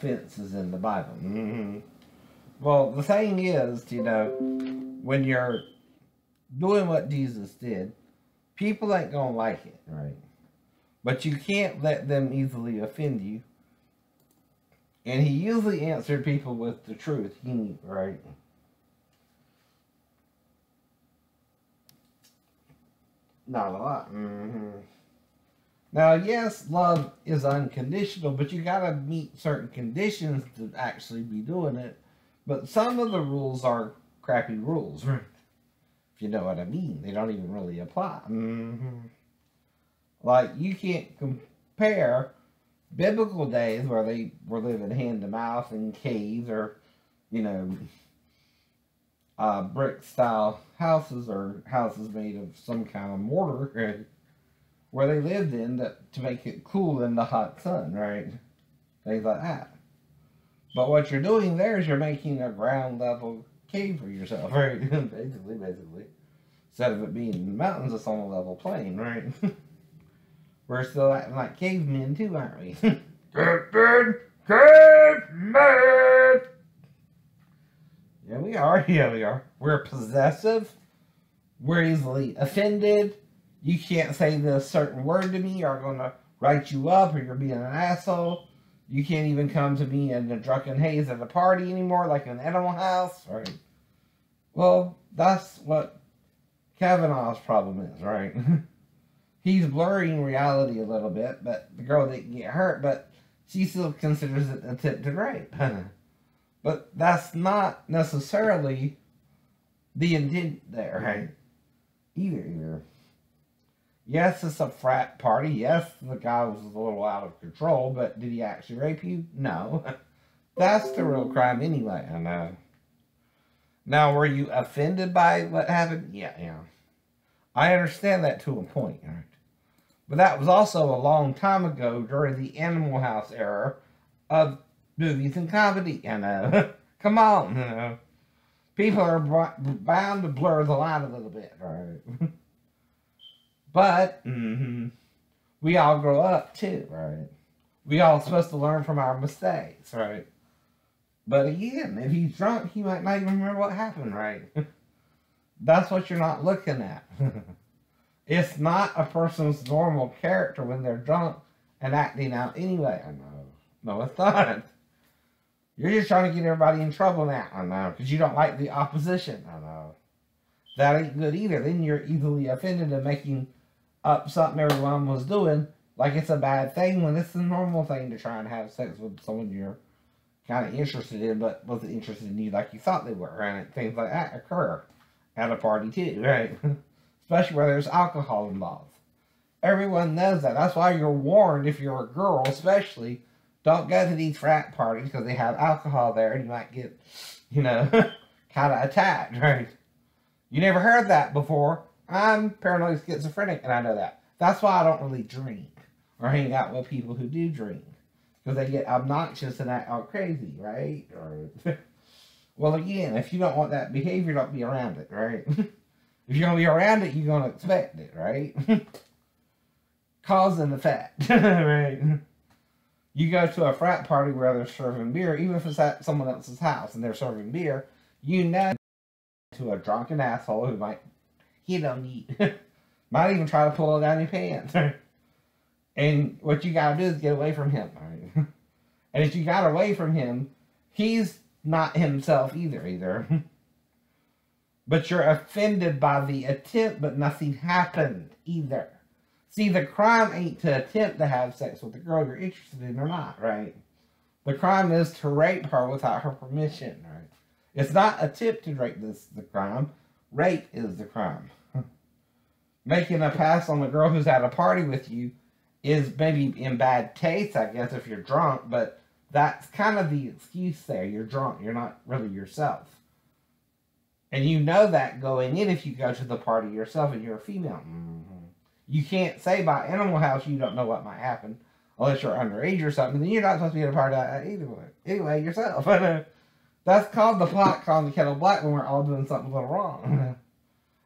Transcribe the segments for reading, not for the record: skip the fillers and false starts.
offenses in the Bible. Well, the thing is, when you're doing what Jesus did, people ain't gonna like it, right? But you can't let them easily offend you. And he usually answered people with the truth, right? Not a lot. Now, yes, love is unconditional, but you gotta meet certain conditions to actually be doing it. But some of the rules are crappy rules, right? If you know what I mean. They don't even really apply. Like, you can't compare biblical days where they were living hand to mouth in caves or, brick style houses or houses made of some kind of mortar where they lived in to make it cool in the hot sun, right? Things like that. But what you're doing there is you're making a ground level cave for yourself, right? basically. Instead of it being in the mountains, it's on a level plain, right? We're still acting like cavemen too, aren't we? Cavemen! Yeah, we are. Yeah, we are. We're possessive. We're easily offended. You can't say this certain word to me, or I'm going to write you up, or you're being an asshole. You can't even come to me in a drunken haze at a party anymore, like an Animal House, right? Well, that's what Kavanaugh's problem is, right? He's blurring reality a little bit, but the girl didn't get hurt, but she still considers it an attempted rape. But that's not necessarily the intent there, right? Either. Yes, it's a frat party. Yes, the guy was a little out of control, but did he actually rape you? No. That's the real crime anyway, I know. Now, were you offended by what happened? Yeah. I understand that to a point, right? But that was also a long time ago during the Animal House era of movies and comedy, Come on, People are bound to blur the line a little bit, right? But, we all grow up too, right? We all supposed to learn from our mistakes, right? But again, if he's drunk, he might not even remember what happened, right? That's what you're not looking at. It's not a person's normal character when they're drunk and acting out anyway. I know. No, it's not. You're just trying to get everybody in trouble now. I know. Because you don't like the opposition. I know. That ain't good either. Then you're easily offended and making up something everyone was doing like it's a bad thing when it's a normal thing to try and have sex with someone you're kind of interested in but wasn't interested in you like you thought they were. And things like that occur at a party too, right? Especially where there's alcohol involved. Everyone knows that. That's why you're warned, if you're a girl especially, don't go to these frat parties because they have alcohol there and you might get, kind of attacked, right? You never heard that before. I'm paranoid schizophrenic and I know that. That's why I don't really drink or hang out with people who do drink. Because they get obnoxious and act all crazy, right? Well, again, if you don't want that behavior, don't be around it, right? If you're going to be around it, you're going to expect it, right? Cause and effect, right? You go to a frat party where they're serving beer, even if it's at someone else's house and they're serving beer, you know to a drunken asshole who might hit on you. Might even try to pull it down your pants. And what you got to do is get away from him, right? And if you got away from him, he's not himself either. But you're offended by the attempt, but nothing happened either. See, the crime ain't to attempt to have sex with the girl you're interested in or not, right? The crime is to rape her without her permission, right? It's not attempt to rape the crime. Rape is the crime. Making a pass on the girl who's at a party with you is maybe in bad taste, I guess, if you're drunk, but that's kind of the excuse there. You're drunk. You're not really yourself. And you know that going in if you go to the party yourself and you're a female. You can't say by Animal House you don't know what might happen unless you're underage or something. Then you're not supposed to be at a party either way. Anyway, yourself. That's called the pot calling the kettle black when we're all doing something a little wrong.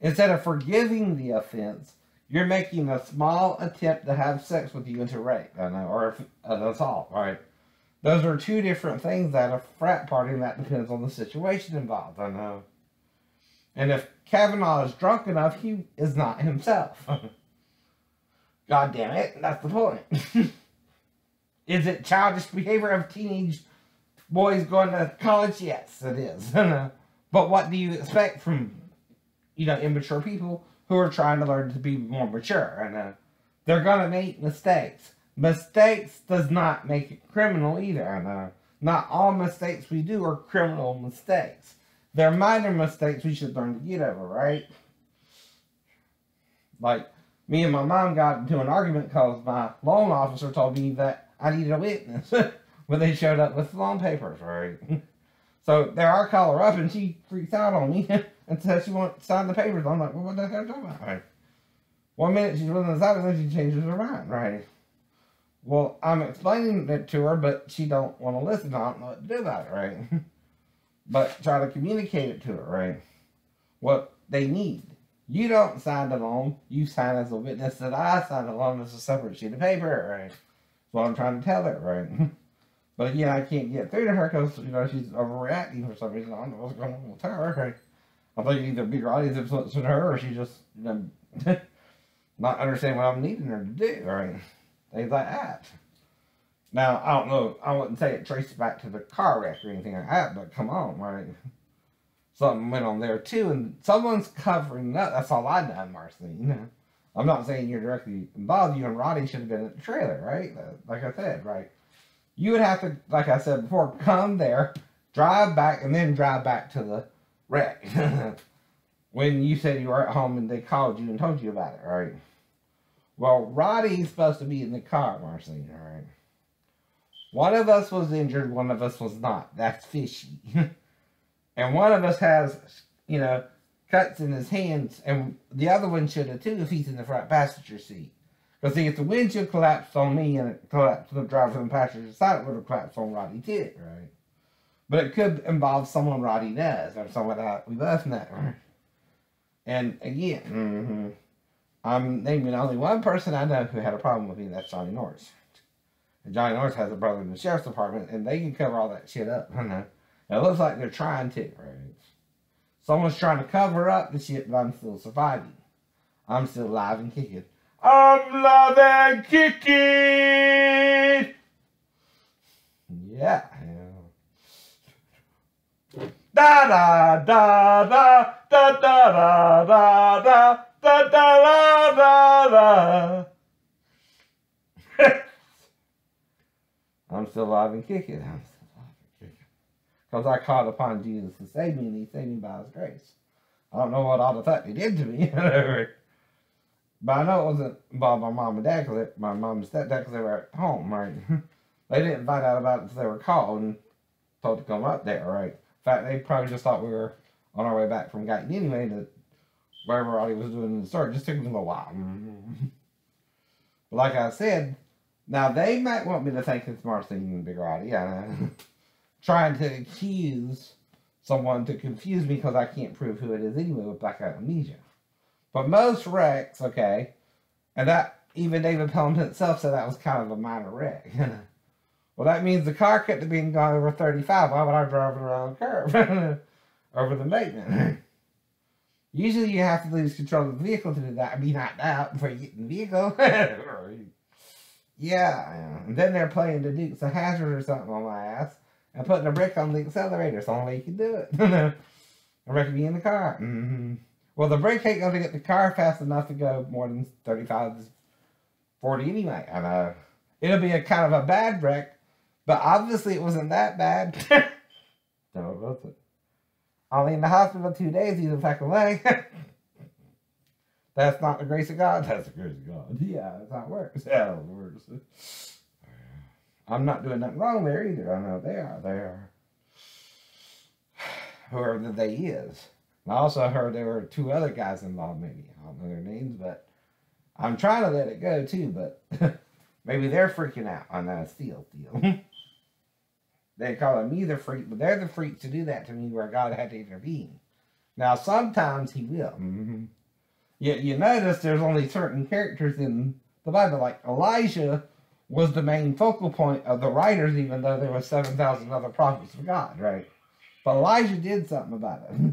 Instead of forgiving the offense, you're making a small attempt to have sex with you into rape, or an assault, right? Those are two different things at a frat party, and that depends on the situation involved, I know. And if Kavanaugh is drunk enough, he is not himself. God damn it, that's the point. Is it childish behavior of teenage boys going to college? Yes, it is. But what do you expect from, immature people who are trying to learn to be more mature? And they're going to make mistakes. Mistakes does not make it criminal either. And not all mistakes we do are criminal mistakes. They're minor mistakes we should learn to get over, right? Like, me and my mom got into an argument because my loan officer told me that I needed a witness when they showed up with loan papers, right? So there I call her up and she freaks out on me and says she wants to sign the papers. I'm like, well, what the hell are you talking about? Right? 1 minute she's willing to sign it, then she changes her mind, right? Well, I'm explaining it to her, but she don't want to listen. I don't know what to do about it, right? But try to communicate it to her, right? What they need. You don't sign the loan. You sign as a witness that I signed the loan as a separate sheet of paper, right? That's what I'm trying to tell her, right? But again, I can't get through to her because, she's overreacting for some reason. I don't know what's going on with her, right? I think either Big Roddy's influencing her or she just, not understanding what I'm needing her to do, right? Things like that. Now, I don't know, I wouldn't say it traces back to the car wreck or anything like that, but come on, right? Something went on there too, and someone's covering up. That's all I done, Marceline. I'm not saying you're directly involved. You and Roddy should have been at the trailer, right? Like I said, right? You would have to, like I said before, come there, drive back, and then drive back to the wreck. When you said you were at home and they called you and told you about it, right? Well, Roddy's supposed to be in the car, Marceline, right? One of us was injured, one of us was not. That's fishy. And one of us has, cuts in his hands, and the other one should have too if he's in the front passenger seat. Because see, if the windshield collapsed on me and it collapsed on the driver on the passenger side, it would have collapsed on Roddy too, right? But it could involve someone Roddy knows, or someone that we both know, right? And again, I'm naming only one person I know who had a problem with me, and that's Johnny Norris. And Johnny Norris has a brother in the sheriff's department, and they can cover all that shit up, I know. It looks like they're trying to, right? Someone's trying to cover up the shit, but I'm still surviving. I'm still alive and kicking. I'm alive and kicking! Yeah. Da da da da da da da da da da da da da. I'm still alive and kicking. Because I called upon Jesus to save me, and he saved me by his grace. I don't know what all the fuck he did to me. But I know it wasn't involved my mom and dad, my mom and stepdad, because they were at home, right? They didn't find out about it until they were called and told to come up there, right? In fact, they probably just thought we were on our way back from Guyton anyway, to wherever Roddy was doing in the store. It just took them a while. But like I said, now they might want me to think it's Marceline and Big Roddy. Trying to accuse someone to confuse me because I can't prove who it is anyway with blackout amnesia. But most wrecks, okay, and that even David Pelham himself said that was kind of a minor wreck. Well, that means the car couldn't have been going over 35. Why would I drive it around the curve over the embankment? Usually you have to lose control of the vehicle to do that and be knocked out before you get in the vehicle. Yeah, and then they're playing the Dukes of Hazzard or something on my ass and putting a brick on the accelerator. It's the only way you can do it. I reckon be in the car. Well, the brake ain't going to get the car fast enough to go more than 35 to 40 anyway. And it'll be a kind of a bad wreck, but obviously it wasn't that bad. No, it wasn't. Only in the hospital 2 days, he's a fucking leg. That's not the grace of God. That's the grace of God. Yeah, that's how it works. Yeah, it works. I'm not doing nothing wrong there either. I know they are. They are. Whoever the they is. And I also heard there were 2 other guys involved, maybe. I don't know their names, but I'm trying to let it go too, but maybe they're freaking out on that steel deal. They call me the freak, but they're the freaks to do that to me where God had to intervene. Now, sometimes he will. Yet you notice there's only certain characters in the Bible, like Elijah was the main focal point of the writers, even though there were 7,000 other prophets of God, right? But Elijah did something about it.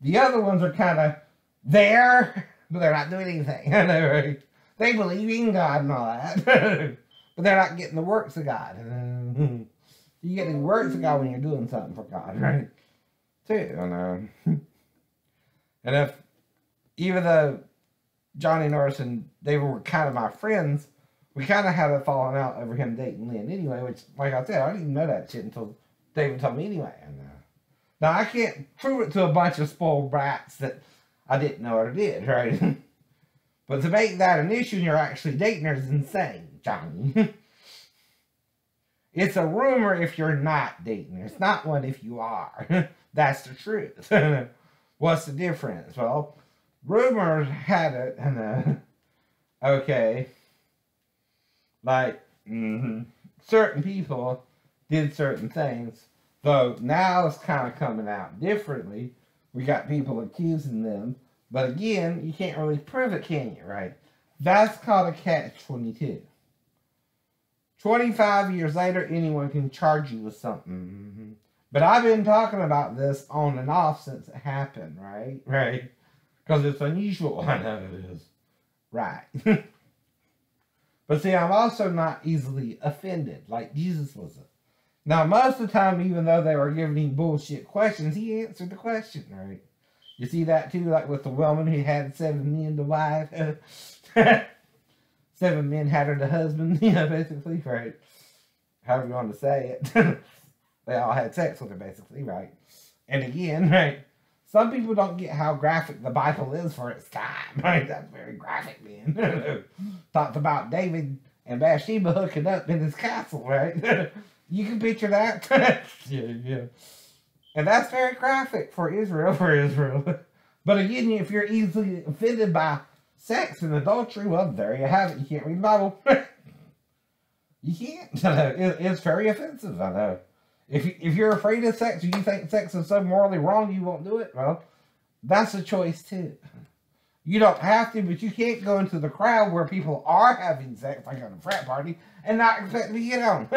The other ones are kind of there, but they're not doing anything. Right? They believe in God and all that, but they're not getting the works of God. You get the works of God when you're doing something for God, right? Too. And if, even though Johnny Norris and David were kind of my friends, we kind of had a falling out over him dating Lynn anyway, which, like I said, I didn't even know that shit until David told me anyway. Now, I can't prove it to a bunch of spoiled brats that I didn't know or did, right? But to make that an issue and you're actually dating her is insane, Johnny. It's a rumor if you're not dating her. It's not one if you are. That's the truth. What's the difference? Well, rumors had it, and okay, like, certain people did certain things, though now it's kind of coming out differently. We got people accusing them, but again, you can't really prove it, can you, right? That's called a catch-22. 25 years later, anyone can charge you with something. But I've been talking about this on and off since it happened, right? Right? Because it's unusual. I know it is. Right. But see, I'm also not easily offended, like Jesus wasn't. Now, most of the time, even though they were giving him bullshit questions, he answered the question, right? You see that too, like with the woman who had 7 men to wife. 7 men had her to husband, basically, right? However you want to say it. They all had sex with her, basically, right? And again, right? Some people don't get how graphic the Bible is for its time, right? That's very graphic, man. Talked about David and Bathsheba hooking up in his castle, right? You can picture that. Yeah. And that's very graphic for Israel. But again, if you're easily offended by sex and adultery, well, there you have it. You can't read the Bible. You can't. It's very offensive, I know. If you're afraid of sex, or you think sex is so morally wrong you won't do it, well, that's a choice too. You don't have to, but you can't go into the crowd where people are having sex, like at a frat party, and not expect to get on.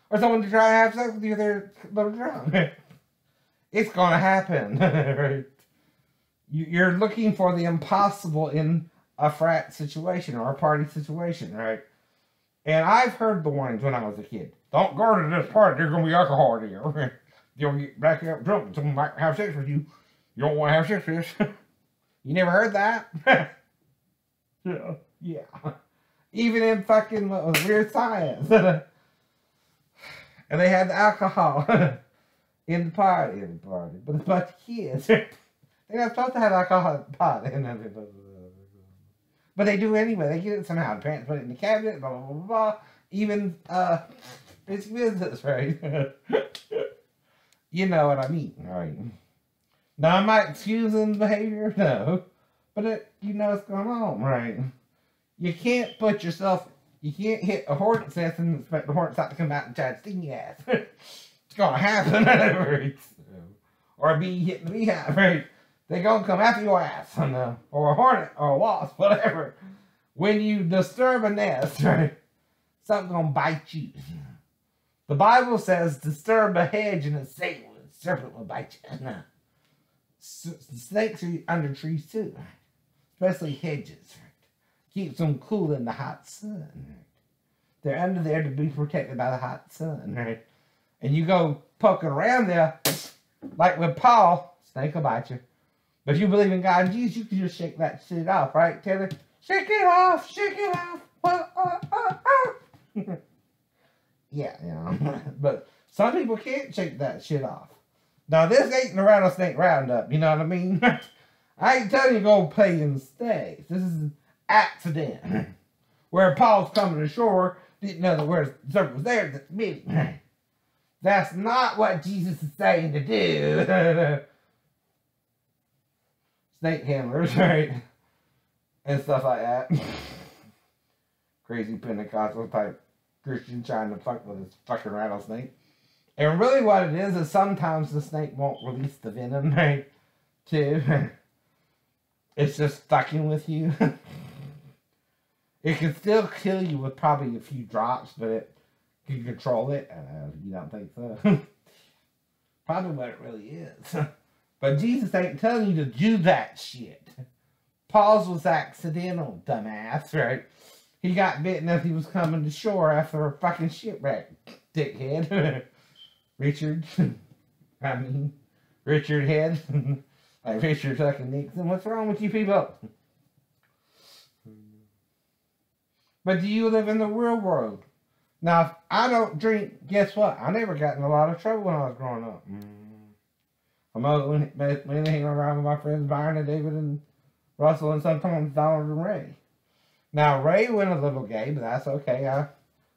Or someone to try to have sex with you, they're a little drunk. It's going to happen. Right? You're looking for the impossible in a frat situation or a party situation, right? And I've heard the warnings when I was a kid. Don't go to this party, there's going to be alcohol there. You'll get back up drunk and someone might have sex with you. You don't want to have sex with us. You never heard that? Yeah. Even in fucking Weird Science. And they had the alcohol in the party. But it's a bunch of kids. They're not supposed to have alcohol at the party. But they do anyway. They get it somehow. The parents put it in the cabinet, blah, blah, blah, blah. Even, it's business, right? You know what I mean, right? Now, am I excusing behavior? No. But you know what's going on, right? You can't put yourself, you can't hit a hornet's nest and expect the hornet's not to come out and try to sting your ass. It's going to happen, right? Or a bee hitting the beehive, right? They're going to come after your ass, or a hornet, or a wasp, whatever. When you disturb a nest, right, something's going to bite you. The Bible says, disturb a hedge and a serpent will bite you. No. Snakes are under trees too, right? Especially hedges, right? Keeps them cool in the hot sun, right? They're under there to be protected by the hot sun, right? And you go poking around there, like with Paul, snake will bite you. But if you believe in God and Jesus, you can just shake that shit off, right, Taylor? Shake it off, shake it off. Yeah, you know. But some people can't shake that shit off. Now, this ain't the rattlesnake roundup, you know what I mean? I ain't telling you to go play in the States. This is an accident. Where Paul's coming ashore, didn't know the serpent was there at the meeting. That's not what Jesus is saying to do. Snake handlers, right? And stuff like that. Crazy Pentecostal type Christian trying to fuck with his fucking rattlesnake. And really what it is sometimes the snake won't release the venom, right? Too. It's just fucking with you. It can still kill you with probably a few drops, but it can control it. You don't think so? Probably what it really is. But Jesus ain't telling you to do that shit. Paul's was accidental, dumbass, right? He got bitten as he was coming to shore after a fucking shipwreck, dickhead. Richard. I mean, Richard Head. Like Richard fucking Nixon. What's wrong with you people? But do you live in the real world? Now, if I don't drink, guess what? I never got in a lot of trouble when I was growing up. I'm mainly hanging around with my friends Byron and David and Russell and sometimes Donald and Ray. Now, Ray went a little gay, but that's okay.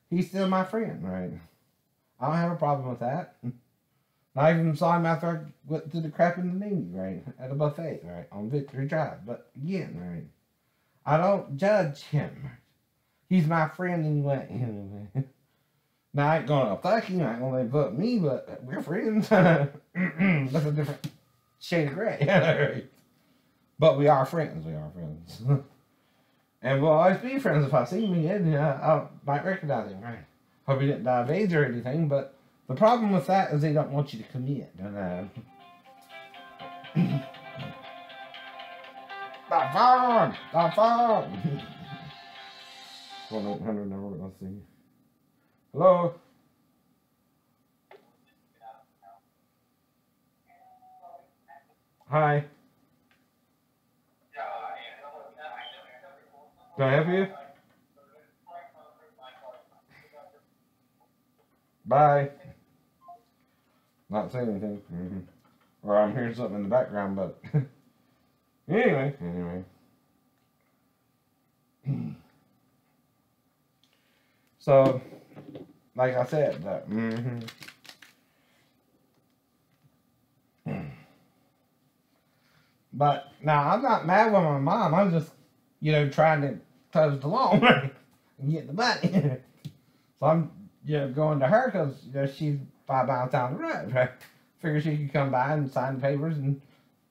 He's still my friend, right? I don't have a problem with that. I even saw him after I went to the crap in the Navy, right? At a buffet, right? On Victory Drive. But again, right? I don't judge him. He's my friend anyway. Now, I ain't gonna fuck you, I ain't gonna vote me, but we're friends. That's a different shade of gray. Right? But we are friends, And we'll always be friends. If I see him again, I might recognize him, right? Hope he didn't die of AIDS or anything, but the problem with that is they don't want you to commit. Not fun! Not fun! 1-800 number, let's see. Hello? Hi. Can I help you? Bye. Not saying anything. Or I'm hearing something in the background, but anyway. So, like I said, that But now I'm not mad with my mom. I'm just, trying to close the loan and get the money. So I'm, going to her because she's 5 miles down the road, right? Figure she could come by and sign the papers and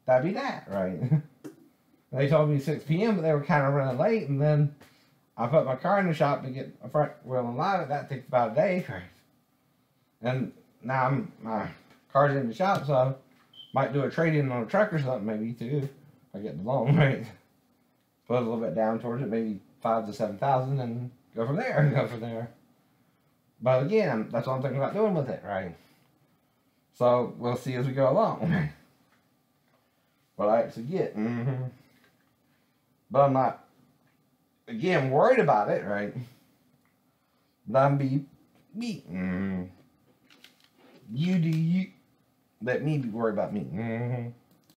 that'd be that, right? They told me 6 p.m., but they were kind of running late, and then I put my car in the shop to get a front wheel alignment. That takes about a day, right? And now my car's in the shop, so I might do a trade-in on a truck or something, maybe, too, if I get the loan, right? Put a little bit down towards it, maybe 5,000 to 7,000, and go from there. But again, that's what I'm thinking about doing with it, right? So we'll see as we go along. What I actually get. But I'm not, again, worried about it, right? But I'm me. You do you. Let me be worried about me.